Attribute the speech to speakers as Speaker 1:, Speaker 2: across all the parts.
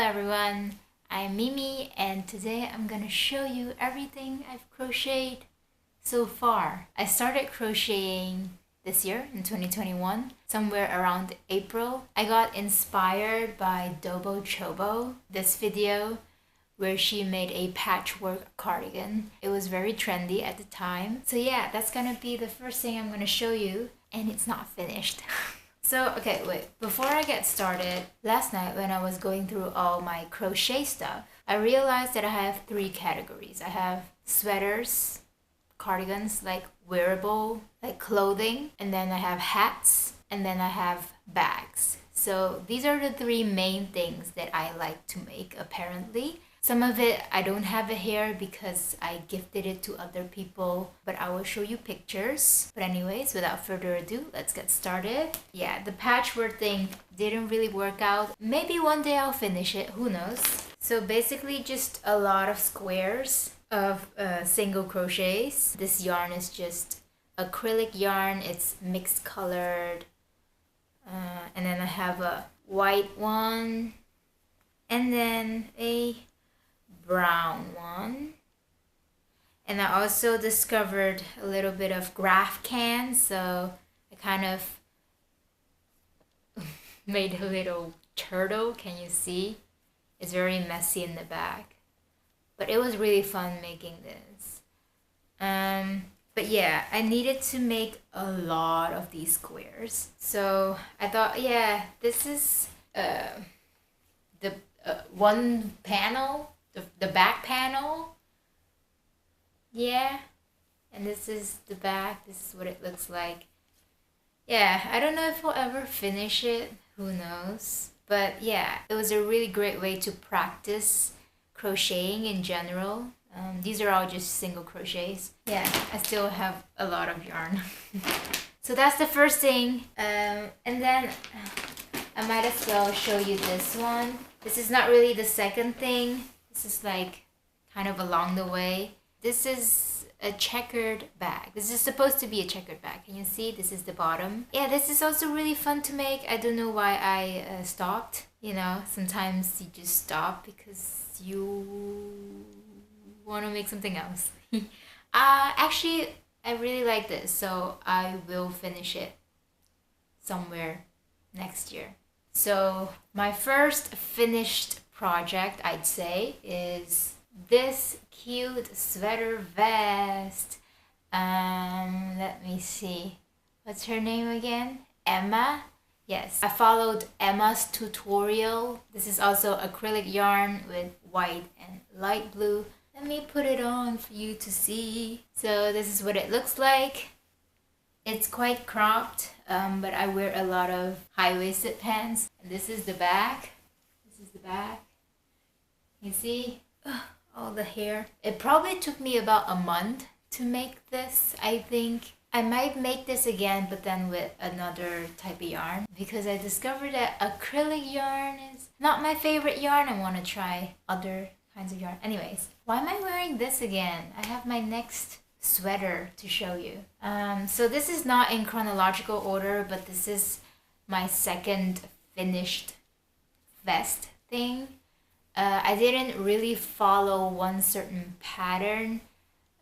Speaker 1: everyone, I'm Mimi and today I'm gonna show you everything I've crocheted so far. I started crocheting this year in 2021, somewhere around April. I got inspired by Dobo Chobo, this video where she made a patchwork cardigan. It was very trendy at the time. So yeah, that's gonna be the first thing I'm gonna show you, and it's not finished. So, okay, wait, before I get started, last night when I was going through all my crochet stuff, I realized that I have three categories. I have sweaters, cardigans, like wearable, like clothing, and then I have hats, and then I have bags. So these are the three main things that I like to make, apparently. Some of it I don't have it here because I gifted it to other people, but I will show you pictures. But anyways, without further ado, let's get started. Yeah, the patchwork thing didn't really work out. Maybe one day I'll finish it, who knows? So basically just a lot of squares of single crochets. This yarn is just acrylic yarn, it's mixed colored. And then I have a white one and then a brown one, and I also discovered a little bit of graph can, so I kind of made a little turtle. Can you see? It's very messy in the back, but it was really fun making this. But yeah, I needed to make a lot of these squares, so I thought, yeah, this is the one panel, the back panel, yeah, and this is the back. This is what it looks like. Yeah, I don't know if I'll ever finish it, who knows, but yeah, it was a really great way to practice crocheting in general. These are all just single crochets. Yeah, I still have a lot of yarn. So that's the first thing, and then I might as well show you this one. This is not really the second thing. This is like kind of along the way. This is a checkered bag. This is supposed to be a checkered bag. Can you see? This is the bottom. Yeah, this is also really fun to make. I don't know why I stopped. You know, sometimes you just stop because you want to make something else. Actually, I really like this, so I will finish it somewhere next year. So my first finished project, I'd say, is this cute sweater vest. Let me see. What's her name again? Emma? Yes, I followed Emma's tutorial. This is also acrylic yarn with white and light blue. Let me put it on for you to see. So this is what it looks like. It's quite cropped, but I wear a lot of high-waisted pants. And this is the back. This is the back. You see? All the hair. It probably took me about a month to make this, I think. I might make this again, but then with another type of yarn, because I discovered that acrylic yarn is not my favorite yarn. I want to try other kinds of yarn. Anyways, why am I wearing this again? I have my next sweater to show you. So this is not in chronological order, but this is my second finished vest thing. I didn't really follow one certain pattern.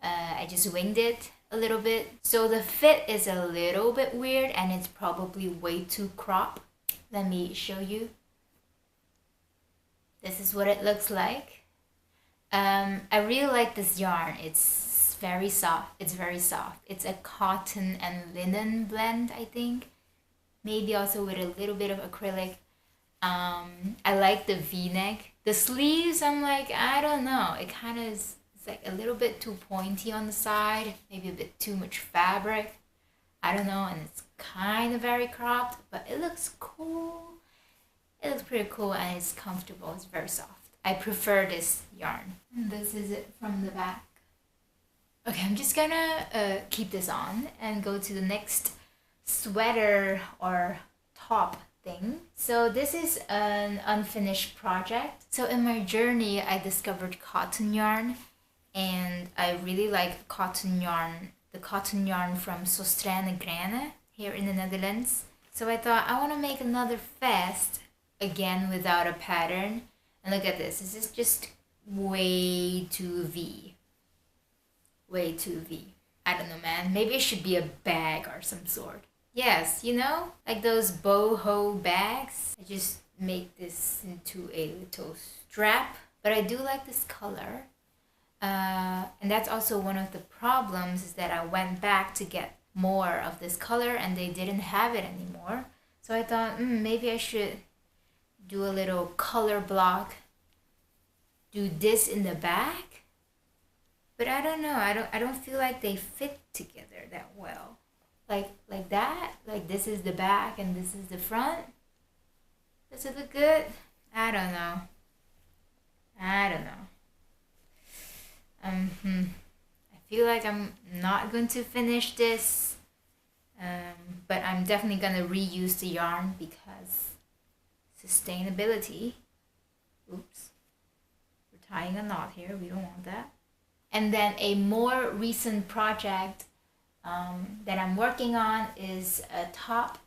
Speaker 1: I just winged it a little bit. So the fit is a little bit weird and it's probably way too crop. Let me show you. This is what it looks like. I really like this yarn. It's very soft. It's very soft. It's a cotton and linen blend, I think. Maybe also with a little bit of acrylic. I like the V-neck. The sleeves, I'm like, I don't know. It kind of is, it's like a little bit too pointy on the side. Maybe a bit too much fabric. I don't know. And it's kind of very cropped, but it looks cool. It looks pretty cool and it's comfortable. It's very soft. I prefer this yarn. And this is it from the back. Okay, I'm just gonna keep this on and go to the next sweater or top thing. So this is an unfinished project. So in my journey, I discovered cotton yarn, and I really like cotton yarn, the cotton yarn from Sostrane Grane here in the Netherlands. So I thought I want to make another vest again without a pattern. And look at this. This is just way too V. Way too V. I don't know, man. Maybe it should be a bag or some sort. Yes, you know, like those boho bags. I just make this into a little strap. But I do like this color. And that's also one of the problems, is that I went back to get more of this color and they didn't have it anymore. So I thought, maybe I should do a little color block. Do this in the back. But I don't know. I don't feel like they fit together that well. Like that. Like this is the back and this is the front. Does it look good? I don't know. I feel like I'm not going to finish this. But I'm definitely gonna reuse the yarn because sustainability. Oops. We're tying a knot here. We don't want that. And then a more recent project that I'm working on is a top.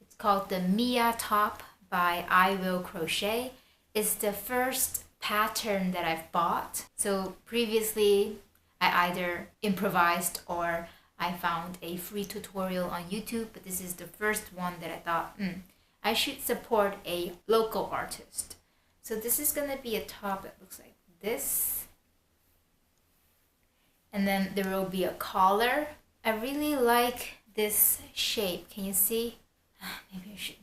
Speaker 1: It's called the Mia top by I Will Crochet. It's the first pattern that I've bought. So previously I either improvised or I found a free tutorial on YouTube, but this is the first one that I thought, I should support a local artist. So this is gonna be a top that looks like this. And then there will be a collar. I really like this shape. Can you see? Maybe I should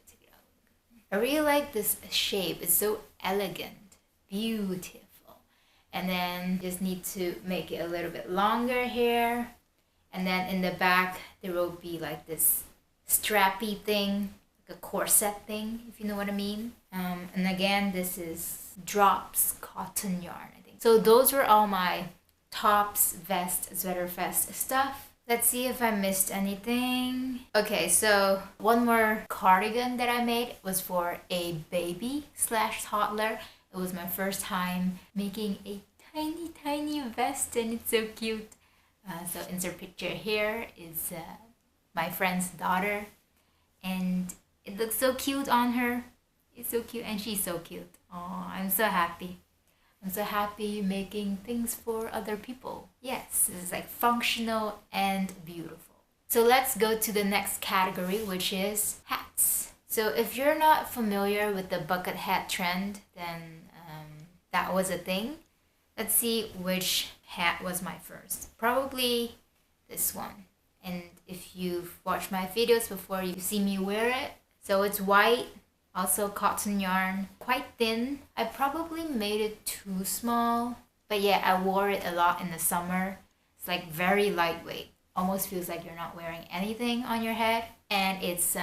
Speaker 1: take it out. I really like this shape. It's so elegant, beautiful. And then just need to make it a little bit longer here. And then in the back, there will be like this strappy thing, like a corset thing, if you know what I mean. And again, this is Drops cotton yarn, I think. So those were all my tops, vest, sweater vest stuff. Let's see if I missed anything. Okay, so one more cardigan that I made was for a baby / toddler. It was my first time making a tiny vest and it's so cute. So insert picture here is my friend's daughter and it looks so cute on her. It's so cute and she's so cute. Oh, I'm so happy. I'm so happy making things for other people. Yes, this is like functional and beautiful. So let's go to the next category, which is hats. So if you're not familiar with the bucket hat trend, then that was a thing. Let's see which hat was my first. Probably this one. And if you've watched my videos before, you've seen me wear it. So it's white, also cotton yarn, quite thin. I probably made it too small. But yeah, I wore it a lot in the summer. It's like very lightweight. Almost feels like you're not wearing anything on your head. And it's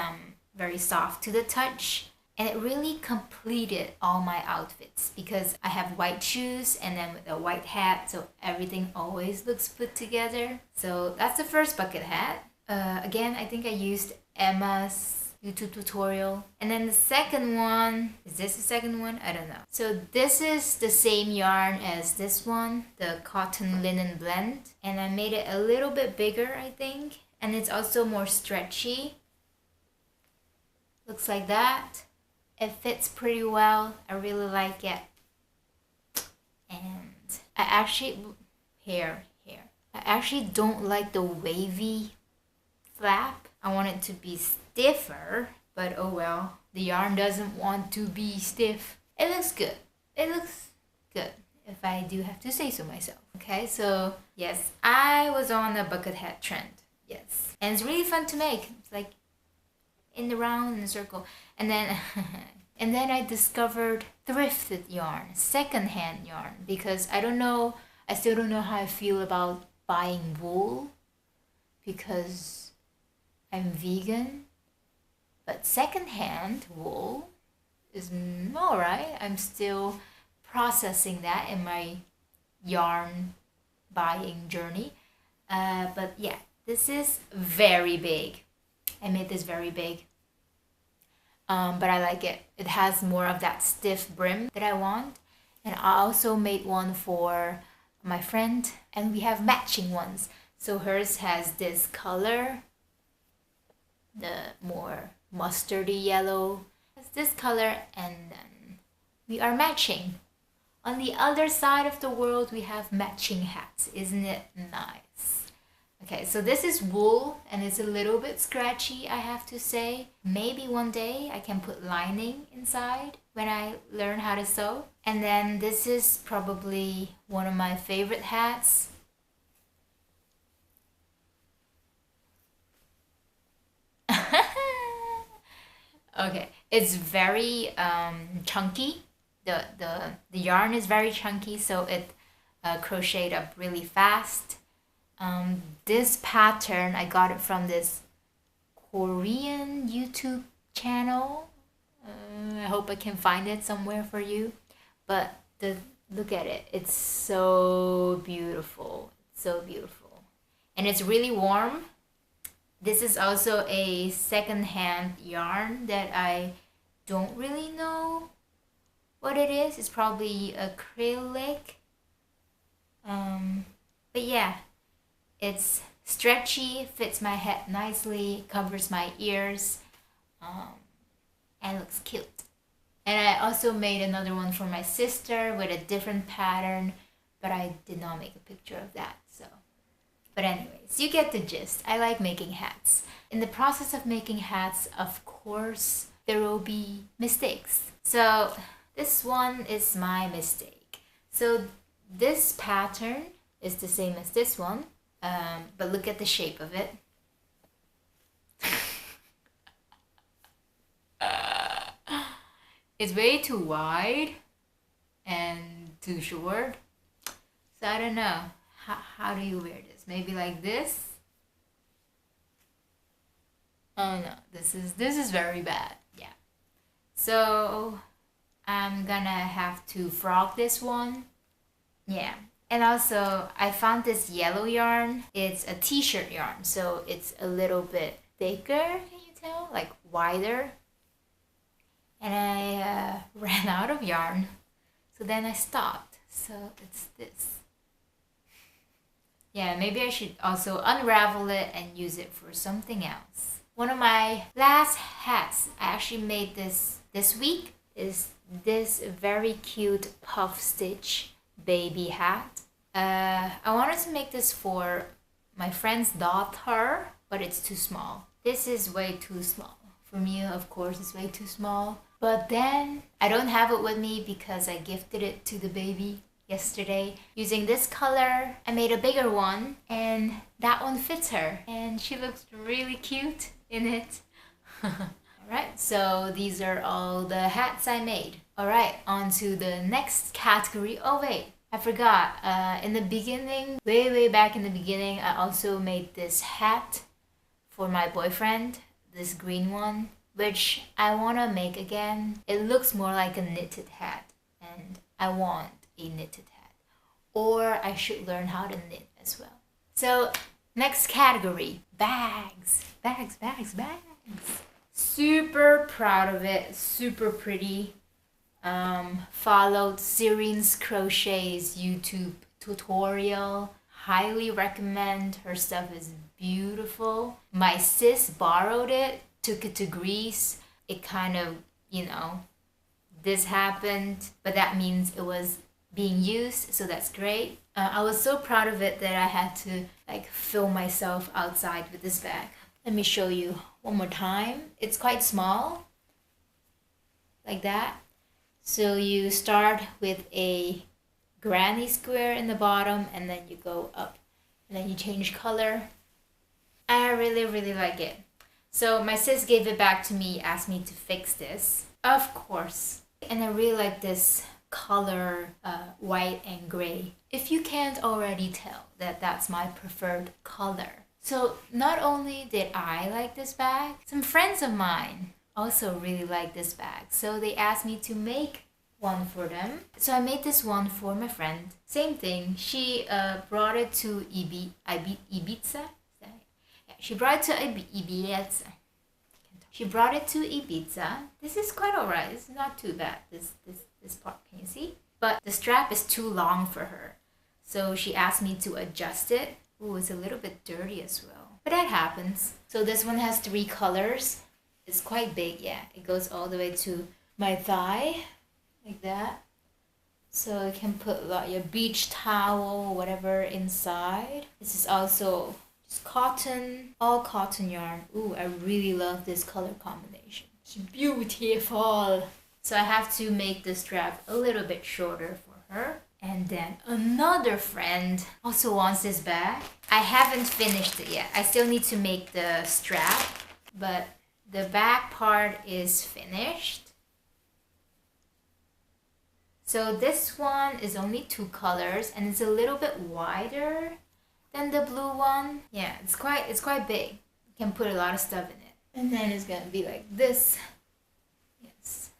Speaker 1: very soft to the touch. And it really completed all my outfits because I have white shoes and then with a white hat, so everything always looks put together. So that's the first bucket hat. Again, I think I used Emma's YouTube tutorial. And then the second one, is this the second one? I don't know. So this is the same yarn as this one, the cotton linen blend. And I made it a little bit bigger, I think. And it's also more stretchy. Looks like that. It fits pretty well. I really like it. And I actually, I actually don't like the wavy flap. I want it to be stiffer, but oh well. The yarn doesn't want to be stiff. It looks good. It looks good, if I do have to say so myself. Okay, so yes, I was on a bucket hat trend. Yes. And it's really fun to make. It's like in the round, in the circle. And then and then I discovered thrifted yarn, secondhand yarn, because I still don't know how I feel about buying wool because I'm vegan. But secondhand wool is alright. I'm still processing that in my yarn buying journey. But yeah, this is very big. I made this very big. But I like it. It has more of that stiff brim that I want. And I also made one for my friend. And we have matching ones. So hers has this color. The more mustardy yellow. It's this color. And then we are matching. On the other side of the world, we have matching hats. Isn't it nice? Okay, so this is wool and it's a little bit scratchy, I have to say. Maybe one day I can put lining inside when I learn how to sew. And then this is probably one of my favorite hats. Okay, it's very chunky. The yarn is very chunky, so it crocheted up really fast. This pattern, I got it from this Korean YouTube channel. I hope I can find it somewhere for you. But look at it. It's so beautiful. So beautiful. And it's really warm. This is also a second-hand yarn that I don't really know what it is. It's probably acrylic. But yeah, it's stretchy, fits my head nicely, covers my ears, and looks cute. And I also made another one for my sister with a different pattern, but I did not make a picture of that, so. But anyways, you get the gist. I like making hats. In the process of making hats, of course, there will be mistakes. So this one is my mistake. So this pattern is the same as this one, but look at the shape of it. It's way too wide and too short. So I don't know. How do you wear this? Maybe like this? Oh no, this is very bad. Yeah. So I'm gonna have to frog this one. Yeah. And also I found this yellow yarn. It's a t-shirt yarn, so it's a little bit thicker, can you tell? Like wider. And I ran out of yarn. So then I stopped. So it's this. Yeah, maybe I should also unravel it and use it for something else. One of my last hats, I actually made this week, is this very cute puff stitch baby hat. I wanted to make this for my friend's daughter, but it's too small. This is way too small. For me, of course, it's way too small. But then I don't have it with me because I gifted it to the baby yesterday. Using this color, I made a bigger one and that one fits her. And she looks really cute in it. Alright, so these are all the hats I made. Alright, on to the next category. Oh wait, I forgot. In the beginning, way back in the beginning, I also made this hat for my boyfriend. This green one, which I want to make again. It looks more like a knitted hat and I want a knitted hat. Or I should learn how to knit as well. So next category, bags. Bags. Super proud of it, super pretty. Followed Serene's Crochet's YouTube tutorial. Highly recommend. Her stuff is beautiful. My sis borrowed it, took it to Greece. It kind of, this happened, but that means it was being used, so that's great. I was so proud of it that I had to film myself outside with this bag. Let me show you one more time. It's quite small, like that. So you start with a granny square in the bottom and then you go up and then you change color. I really like it. So my sis gave it back to me, asked me to fix this, of course. And I really like this color, white and gray. If you can't already tell that that's my preferred color. So not only did I like this bag, some friends of mine also really like this bag. So they asked me to make one for them. So I made this one for my friend. Same thing. She brought it to Ibiza. She brought it to Ibiza. She brought it to Ibiza. This is quite alright. It's not too bad. This part, can you see? But the strap is too long for her. So she asked me to adjust it. Ooh, it's a little bit dirty as well. But that happens. So this one has 3 colors. It's quite big, yeah. It goes all the way to my thigh. like that. So you can put like your beach towel, whatever inside. This is also just cotton, all cotton yarn. Ooh, I really love this color combination. It's beautiful. So I have to make the strap a little bit shorter for her. And then another friend also wants this bag. I haven't finished it yet. I still need to make the strap, but the back part is finished. So this one is only 2 colors and it's a little bit wider than the blue one. Yeah, it's quite big. You can put a lot of stuff in it. And then it's gonna be like this. Yes.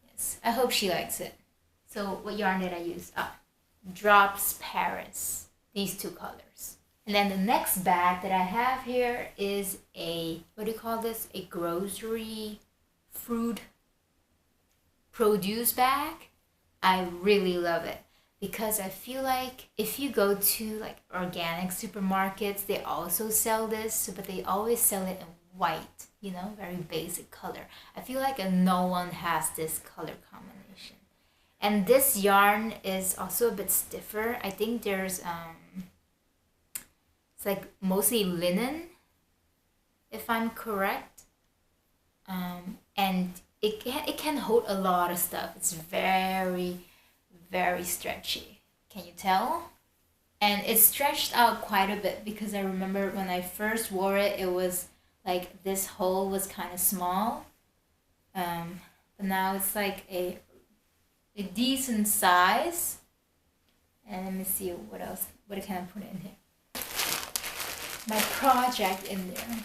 Speaker 1: Yes, I hope she likes it. So what yarn did I use? Drops Paris. These 2 colors. And then the next bag that I have here is a, what do you call this? A grocery fruit produce bag. I really love it because I feel like if you go to like organic supermarkets, they also sell this, but they always sell it in white, you know, very basic color. I feel like no one has this color combination. And this yarn is also a bit stiffer. I think there's it's like mostly linen, if I'm correct. And it can hold a lot of stuff. It's very, very stretchy. Can you tell? And it's stretched out quite a bit because I remember when I first wore it, it was like this hole was kind of small. But now it's like a decent size. And let me see what else. What can I put in here? My project in there.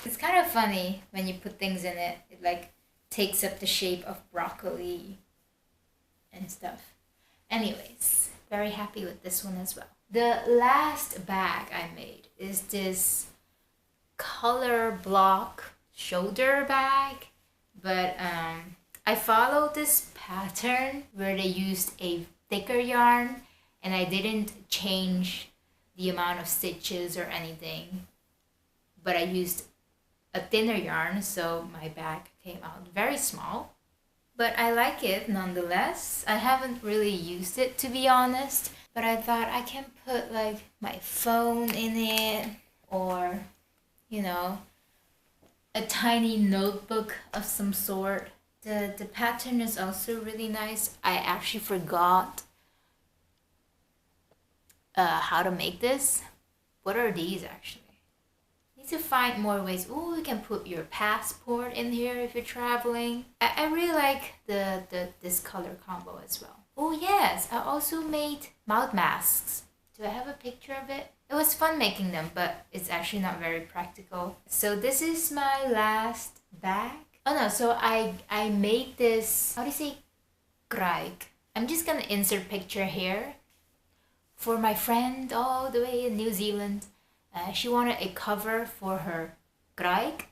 Speaker 1: It's kind of funny when you put things in it. It like takes up the shape of broccoli and stuff. Anyways, very happy with this one as well. The last bag I made is this color block shoulder bag, but I followed this pattern where they used a thicker yarn and I didn't change the amount of stitches or anything, but I used a thinner yarn, so my bag came out very small. But I like it nonetheless. I haven't really used it, to be honest, but I thought I can put like my phone in it, or you know, a tiny notebook of some sort. The pattern is also really nice. I actually forgot how to make this. What are these actually? Need to find more ways. Oh, you can put your passport in here if you're traveling. I really like this color combo as well. Oh yes, I also made mouth masks. Do I have a picture of it? It was fun making them, but it's actually not very practical. So this is my last bag. Oh no, so I made this, how do you say, kraig? I'm just gonna insert picture here. For my friend all the way in New Zealand. She wanted a cover for her kraig.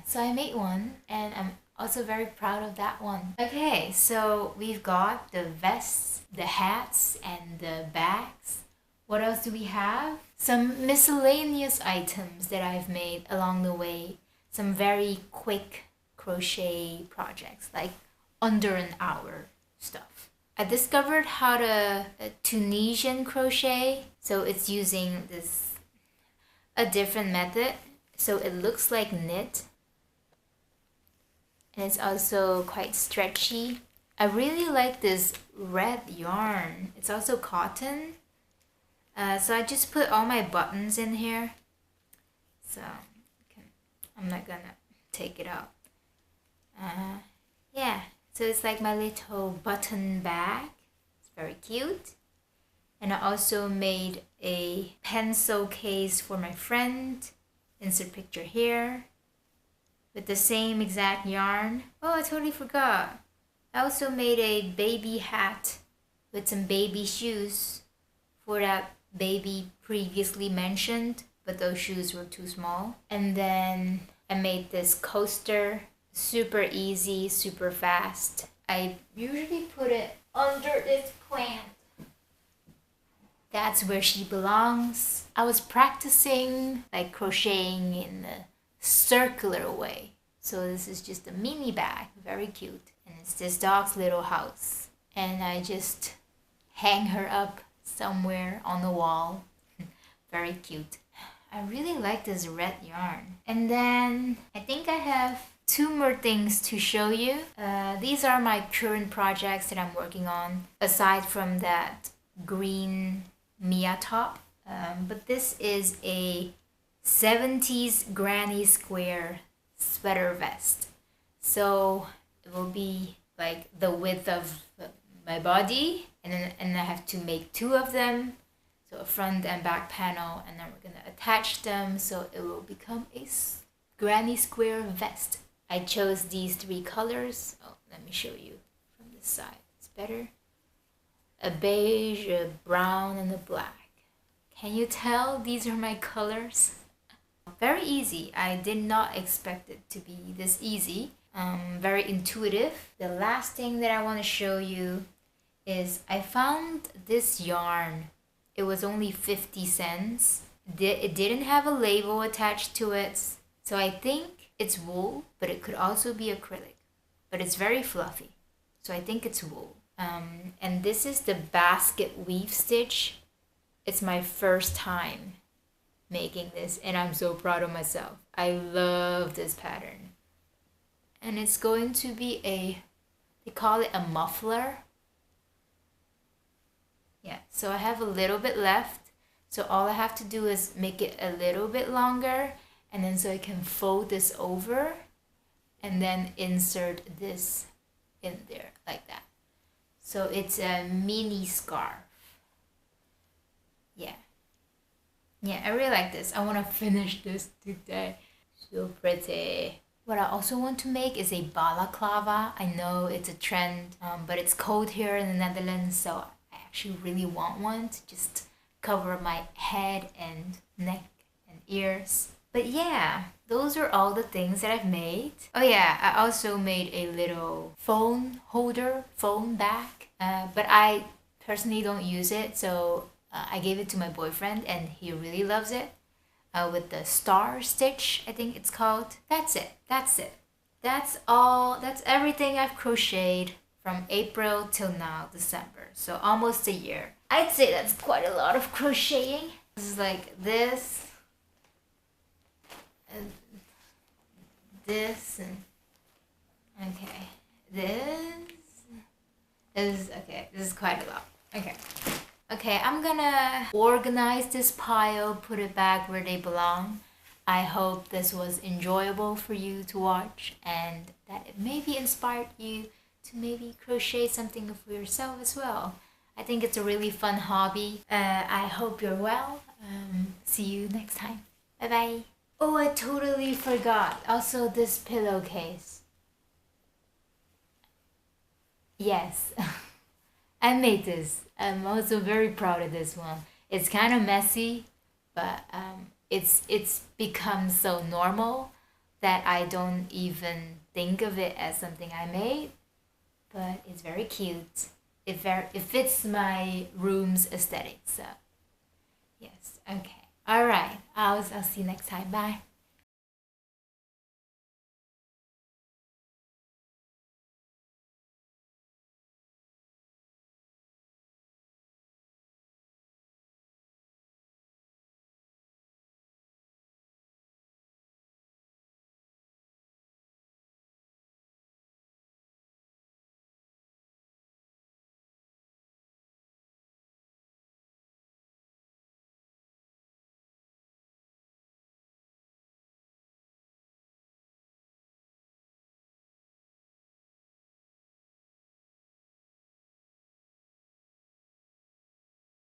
Speaker 1: So I made one and I'm also very proud of that one. Okay, so we've got the vests, the hats, and the bags. What else do we have? Some miscellaneous items that I've made along the way. Some very quick crochet projects, like under an hour stuff. I discovered how to Tunisian crochet. So it's using a different method. So it looks like knit. And it's also quite stretchy. I really like this red yarn. It's also cotton. So I just put all my buttons in here. So I'm not gonna take it out. Yeah, so it's like my little button bag. It's very cute. And I also made a pencil case for my friend. Insert picture here. With the same exact yarn. Oh, I totally forgot. I also made a baby hat with some baby shoes for that baby previously mentioned, but those shoes were too small. And then I made this coaster, super easy, super fast. I usually put it under this plant. That's where she belongs. I was practicing like crocheting in a circular way. So this is just a mini bag, very cute. And it's this dog's little house. And I just hang her up somewhere on the wall. Very cute. I really like this red yarn. And then I think I have 2 more things to show you. These are my current projects that I'm working on, aside from that green Mia top. But this is a 70s granny square sweater vest. So it will be like the width of my body, and I have to make 2 of them. So a front and back panel, and then we're gonna attach them so it will become a granny square vest. I chose these 3 colors. Oh, let me show you from this side. It's better. A beige, a brown, and a black. Can you tell these are my colors? Very easy. I did not expect it to be this easy. Very intuitive. The last thing that I want to show you is I found this yarn. It was only 50 cents. It didn't have a label attached to it. So I think it's wool, but it could also be acrylic. But it's very fluffy. So I think it's wool. And this is the basket weave stitch. It's my first time making this, and I'm so proud of myself. I love this pattern. And it's going to be they call it a muffler. Yeah, so I have a little bit left. So all I have to do is make it a little bit longer, and then so I can fold this over and then insert this in there like that. So it's a mini scarf. Yeah. Yeah, I really like this. I want to finish this today. So pretty. What I also want to make is a balaclava. I know it's a trend, but it's cold here in the Netherlands, so I actually really want one to just cover my head and neck and ears. But yeah, those are all the things that I've made. Oh yeah, I also made a little phone holder, phone bag, but I personally don't use it, so I gave it to my boyfriend and he really loves it. With the star stitch, I think it's called. That's it. That's all. That's everything I've crocheted from April till now, December. So almost a year. I'd say that's quite a lot of crocheting. This is like this, and this, and okay, this is quite a lot. Okay, I'm gonna organize this pile, put it back where they belong. I hope this was enjoyable for you to watch and that it maybe inspired you to maybe crochet something for yourself as well. I think it's a really fun hobby. I hope you're well. See you next time. Bye bye. Oh, I totally forgot. Also, this pillowcase. Yes. I made this. I'm also very proud of this one. It's kind of messy, but it's become so normal that I don't even think of it as something I made. But it's very cute. It fits my room's aesthetic. So yes, okay, all right. I'll see you next time. Bye.